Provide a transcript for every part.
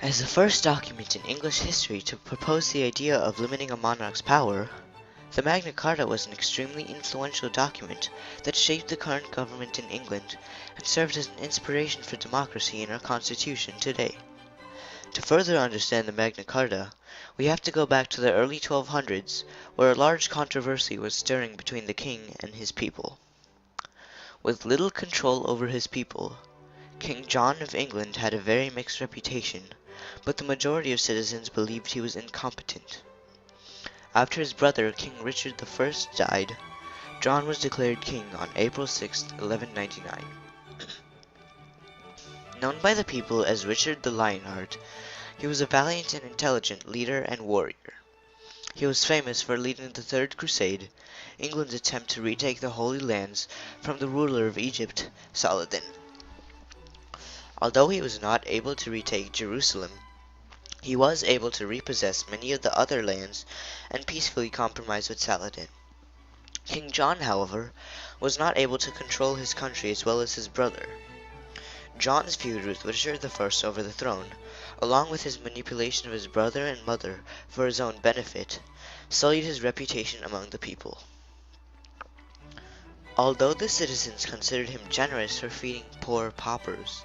As the first document in English history to propose the idea of limiting a monarch's power, the Magna Carta was an extremely influential document that shaped the current government in England and served as an inspiration for democracy in our constitution today. To further understand the Magna Carta, we have to go back to the early 1200s, where a large controversy was stirring between the king and his people. With little control over his people, King John of England had a very mixed reputation, but the majority of citizens believed he was incompetent. After his brother, King Richard I, died, John was declared king on April 6, 1199. Known by the people as Richard the Lionheart, he was a valiant and intelligent leader and warrior. He was famous for leading the Third Crusade, England's attempt to retake the Holy Lands from the ruler of Egypt, Saladin. Although he was not able to retake Jerusalem, he was able to repossess many of the other lands and peacefully compromise with Saladin. King John, however, was not able to control his country as well as his brother. John's feud with Richard I over the throne, along with his manipulation of his brother and mother for his own benefit, sullied his reputation among the people. Although the citizens considered him generous for feeding poor paupers,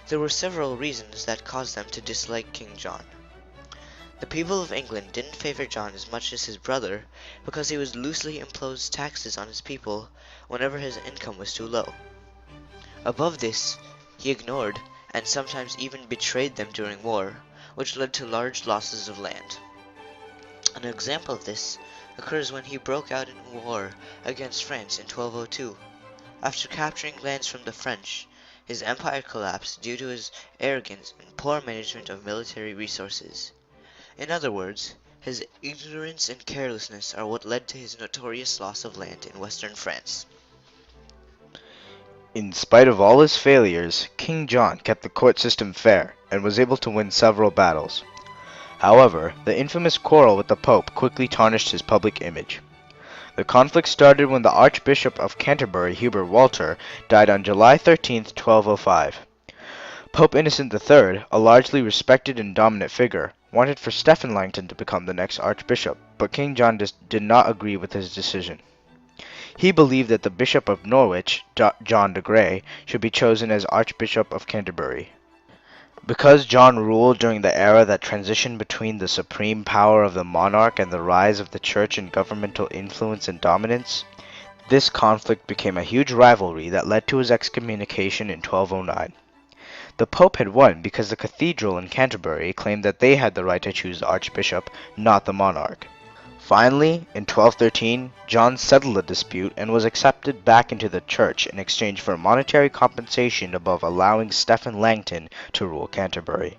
there were several reasons that caused them to dislike King John. The people of England didn't favor John as much as his brother because he would loosely impose taxes on his people whenever his income was too low. Above this, he ignored and sometimes even betrayed them during war, which led to large losses of land. An example of this occurs when he broke out in war against France in 1202. After capturing lands from the French, his empire collapsed due to his arrogance and poor management of military resources. In other words, his ignorance and carelessness are what led to his notorious loss of land in western France. In spite of all his failures, King John kept the court system fair and was able to win several battles. However, the infamous quarrel with the Pope quickly tarnished his public image. The conflict started when the Archbishop of Canterbury, Hubert Walter, died on July 13, 1205. Pope Innocent III, a largely respected and dominant figure, wanted for Stephen Langton to become the next Archbishop, but King John did not agree with his decision. He believed that the Bishop of Norwich, John de Grey, should be chosen as Archbishop of Canterbury. Because John ruled during the era that transitioned between the supreme power of the monarch and the rise of the church in governmental influence and dominance, this conflict became a huge rivalry that led to his excommunication in 1209. The Pope had won because the cathedral in Canterbury claimed that they had the right to choose the Archbishop, not the monarch. Finally, in 1213, John settled the dispute and was accepted back into the church in exchange for monetary compensation above allowing Stephen Langton to rule Canterbury.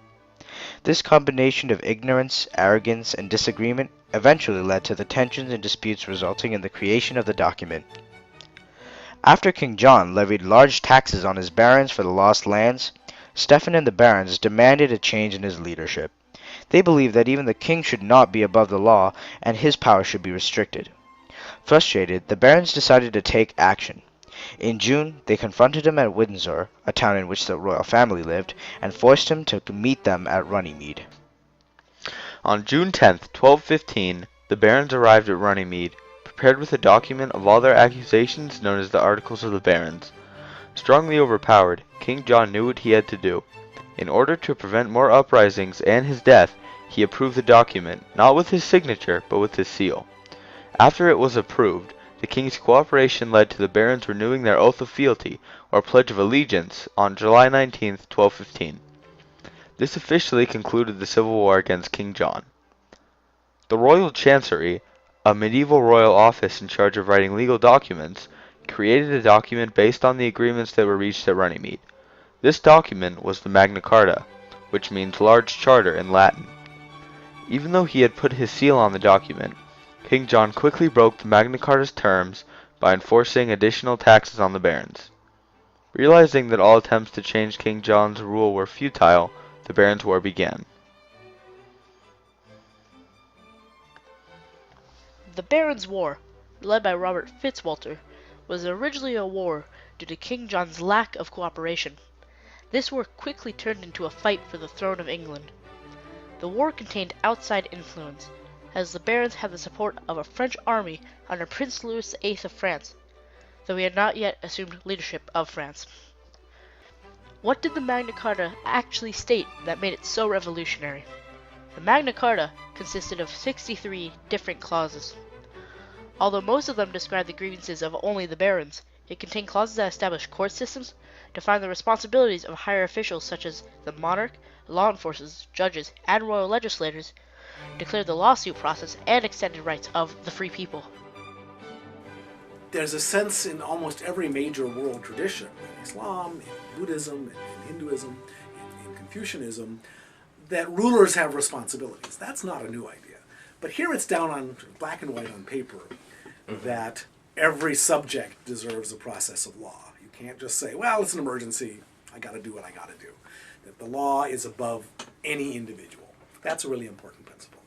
This combination of ignorance, arrogance, and disagreement eventually led to the tensions and disputes resulting in the creation of the document. After King John levied large taxes on his barons for the lost lands, Stephen and the barons demanded a change in his leadership. They believed that even the king should not be above the law and his power should be restricted. Frustrated, the barons decided to take action. In June, they confronted him at Windsor, a town in which the royal family lived, and forced him to meet them at Runnymede. On June 10, 1215, the barons arrived at Runnymede, prepared with a document of all their accusations known as the Articles of the Barons. Strongly overpowered, King John knew what he had to do. In order to prevent more uprisings and his death, he approved the document, not with his signature, but with his seal. After it was approved, the king's cooperation led to the barons renewing their oath of fealty, or pledge of allegiance, on July 19, 1215. This officially concluded the civil war against King John. The Royal Chancery, a medieval royal office in charge of writing legal documents, created a document based on the agreements that were reached at Runnymede. This document was the Magna Carta, which means large charter in Latin. Even though he had put his seal on the document, King John quickly broke the Magna Carta's terms by enforcing additional taxes on the barons. Realizing that all attempts to change King John's rule were futile, the Barons' War began. The Barons' War, led by Robert Fitzwalter, was originally a war due to King John's lack of cooperation. This war quickly turned into a fight for the throne of England, The war contained outside influence, as the barons had the support of a French army under Prince Louis VIII of France, though he had not yet assumed leadership of France. What did the Magna Carta actually state that made it so revolutionary? The Magna Carta consisted of 63 different clauses. Although most of them described the grievances of only the barons, it contained clauses that established court systems, defined the responsibilities of higher officials such as the monarch, law enforcers, judges, and royal legislators, declared the lawsuit process, and extended rights of the free people. There's a sense in almost every major world tradition, in Islam, in Buddhism, in Hinduism, in Confucianism, that rulers have responsibilities. That's not a new idea. But here it's down on black and white on paper that every subject deserves a process of law. You can't just say, well, it's an emergency, I got to do what I got to do. That the law is above any individual. That's a really important principle.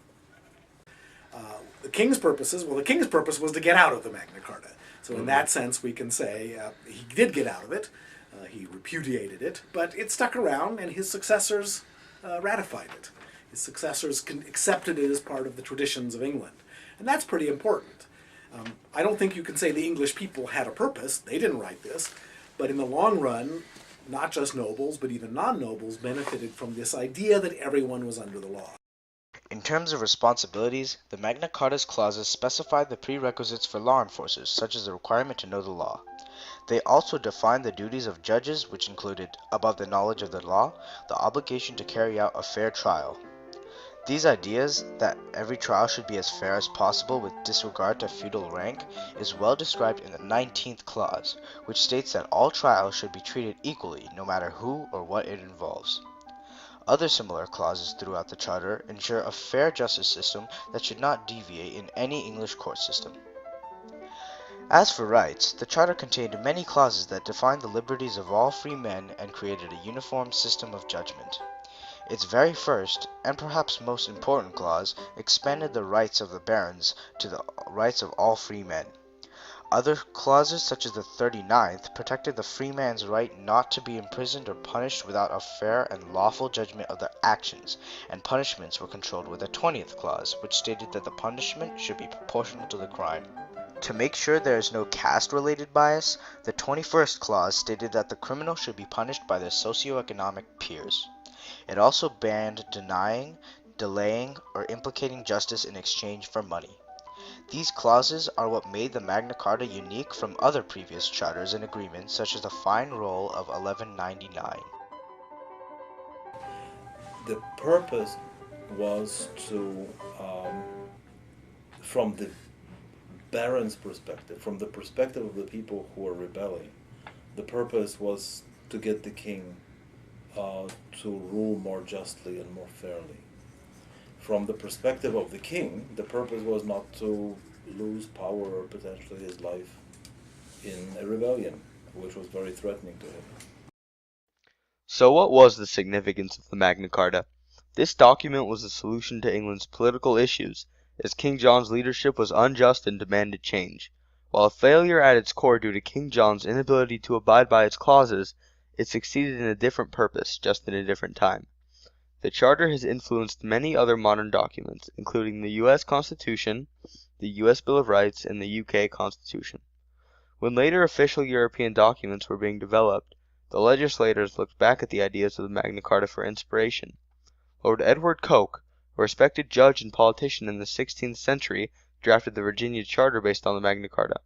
The king's purposes, well, the king's purpose was to get out of the Magna Carta. So in that sense, we can say he did get out of it. He repudiated it, but it stuck around, and his successors ratified it. His successors accepted it as part of the traditions of England. And that's pretty important. I don't think you can say the English people had a purpose. They didn't write this. But in the long run, not just nobles, but even non-nobles benefited from this idea that everyone was under the law. In terms of responsibilities, the Magna Carta's clauses specified the prerequisites for law enforcers, such as the requirement to know the law. They also defined the duties of judges, which included, above the knowledge of the law, the obligation to carry out a fair trial. These ideas, that every trial should be as fair as possible with disregard to feudal rank, is well described in the 19th clause, which states that all trials should be treated equally, no matter who or what it involves. Other similar clauses throughout the Charter ensure a fair justice system that should not deviate in any English court system. As for rights, the Charter contained many clauses that defined the liberties of all free men and created a uniform system of judgment. Its very first, and perhaps most important clause, expanded the rights of the barons to the rights of all free men. Other clauses, such as the 39th, protected the free man's right not to be imprisoned or punished without a fair and lawful judgment of their actions, and punishments were controlled with the 20th clause, which stated that the punishment should be proportional to the crime. To make sure there is no caste-related bias, the 21st clause stated that the criminal should be punished by their socioeconomic peers. It also banned denying, delaying, or implicating justice in exchange for money. These clauses are what made the Magna Carta unique from other previous charters and agreements, such as the Fine Roll of 1199. The purpose was to, from the baron's perspective, from the perspective of the people who were rebelling, the purpose was to get the king to rule more justly and more fairly. From the perspective of the king, the purpose was not to lose power or potentially his life in a rebellion, which was very threatening to him. So what was the significance of the Magna Carta? This document was a solution to England's political issues, as King John's leadership was unjust and demanded change. While a failure at its core due to King John's inability to abide by its clauses, it succeeded in a different purpose, just in a different time. The Charter has influenced many other modern documents, including the U.S. Constitution, the U.S. Bill of Rights, and the U.K. Constitution. When later official European documents were being developed, the legislators looked back at the ideas of the Magna Carta for inspiration. Lord Edward Coke, a respected judge and politician in the 16th century, drafted the Virginia Charter based on the Magna Carta.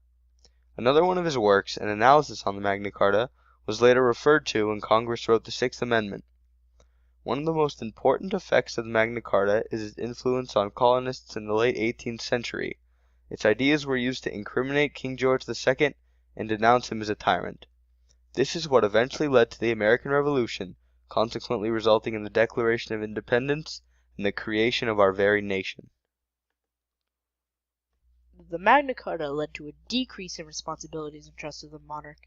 Another one of his works, an analysis on the Magna Carta, was later referred to when Congress wrote the Sixth Amendment. One of the most important effects of the Magna Carta is its influence on colonists in the late 18th century. Its ideas were used to incriminate King George II and denounce him as a tyrant. This is what eventually led to the American Revolution, consequently resulting in the Declaration of Independence and the creation of our very nation. The Magna Carta led to a decrease in responsibilities entrusted to the monarch,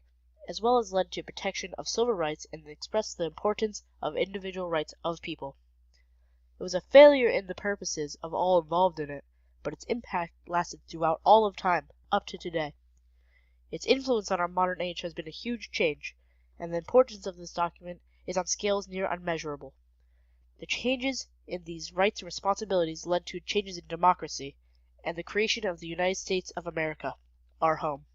as well as led to protection of civil rights and expressed the importance of individual rights of people. It was a failure in the purposes of all involved in it, but its impact lasted throughout all of time, up to today. Its influence on our modern age has been a huge change, and the importance of this document is on scales near unmeasurable. The changes in these rights and responsibilities led to changes in democracy and the creation of the United States of America, our home.